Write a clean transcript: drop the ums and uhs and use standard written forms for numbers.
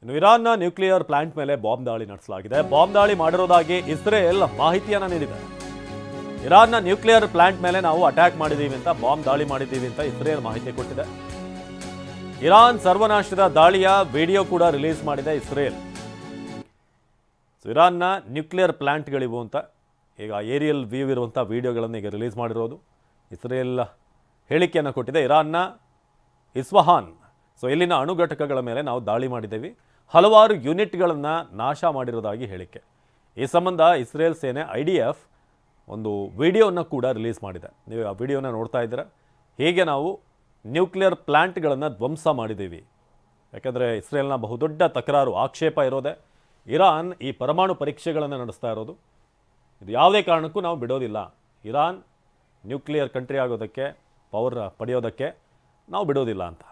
ಇನ್ನು ಇರಾನ್ನ nuclear plant ಮೇಲೆ ಬಾಂಬ್ ದಾಳಿ ನಡೆಸಲಾಗಿದೆ. ಬಾಂಬ್ ದಾಳಿ ಮಾಡಿರೋದಾಗಿ ಇಸ್ರೇಲ್ ಮಾಹಿತಿಯನ್ನು ನೀಡಿದೆ. ಇರಾನ್ನ ನ್ಯೂಕ್ಲಿಯರ್ ಪ್ಲಾಂಟ್ ಮೇಲೆ ನಾವು ಅಟ್ಯಾಕ್ ಮಾಡಿದ್ದೀವಿ ಅಂತ, ಬಾಂಬ್ ದಾಳಿ ಮಾಡಿದ್ದೀವಿ ಅಂತ ಇಸ್ರೇಲ್ ಮಾಹಿತಿ ಕೊಟ್ಟಿದೆ. ಇರಾನ್ ಸರ್ವನಾಶದ ದಾಳಿಯ ವಿಡಿಯೋ ಕೂಡ ರಿಲೀಸ್ ಮಾಡಿದೆ ಇಸ್ರೇಲ್. ಇರಾನ್ನ ನ್ಯೂಕ್ಲಿಯರ್ ಪ್ಲಾಂಟ್ಗಳಿವು ಅಂತ ಈಗ ಏರಿಯಲ್ ವ್ಯೂ ಇರುವಂಥ ವಿಡಿಯೋಗಳನ್ನು ಈಗ ರಿಲೀಸ್ ಮಾಡಿರೋದು. ಇಸ್ರೇಲ್ ಹೇಳಿಕೆಯನ್ನು ಕೊಟ್ಟಿದೆ. ಇರಾನ್ನ ಇಸ್ಫಹಾನ್, ಇಲ್ಲಿನ ಅಣುಘಟಕಗಳ ಮೇಲೆ ನಾವು ದಾಳಿ ಮಾಡಿದ್ದೇವೆ, ಹಲವಾರು ಯೂನಿಟ್ಗಳನ್ನು ನಾಶ ಮಾಡಿರೋದಾಗಿ ಹೇಳಿಕೆ. ಈ ಸಂಬಂಧ ಇಸ್ರೇಲ್ ಸೇನೆ IDF ಒಂದು ವಿಡಿಯೋವನ್ನು ಕೂಡ ರಿಲೀಸ್ ಮಾಡಿದೆ. ನೀವು ಆ ವಿಡಿಯೋನ ನೋಡ್ತಾ ಇದ್ದೀರಾ. ಹೇಗೆ ನಾವು ನ್ಯೂಕ್ಲಿಯರ್ ಪ್ಲಾಂಟ್ಗಳನ್ನು ಧ್ವಂಸ ಮಾಡಿದ್ದೀವಿ. ಯಾಕೆಂದರೆ ಇಸ್ರೇಲ್ನ ಬಹುದೊಡ್ಡ ತಕರಾರು, ಆಕ್ಷೇಪ ಇರೋದೆ ಇರಾನ್ ಈ ಪರಮಾಣು ಪರೀಕ್ಷೆಗಳನ್ನು ನಡೆಸ್ತಾ ಇರೋದು. ಇದು ಯಾವುದೇ ಕಾರಣಕ್ಕೂ ನಾವು ಬಿಡೋದಿಲ್ಲ. ಇರಾನ್ ನ್ಯೂಕ್ಲಿಯರ್ ಕಂಟ್ರಿ ಆಗೋದಕ್ಕೆ, ಪವರ್ ಪಡೆಯೋದಕ್ಕೆ ನಾವು ಬಿಡೋದಿಲ್ಲ ಅಂತ.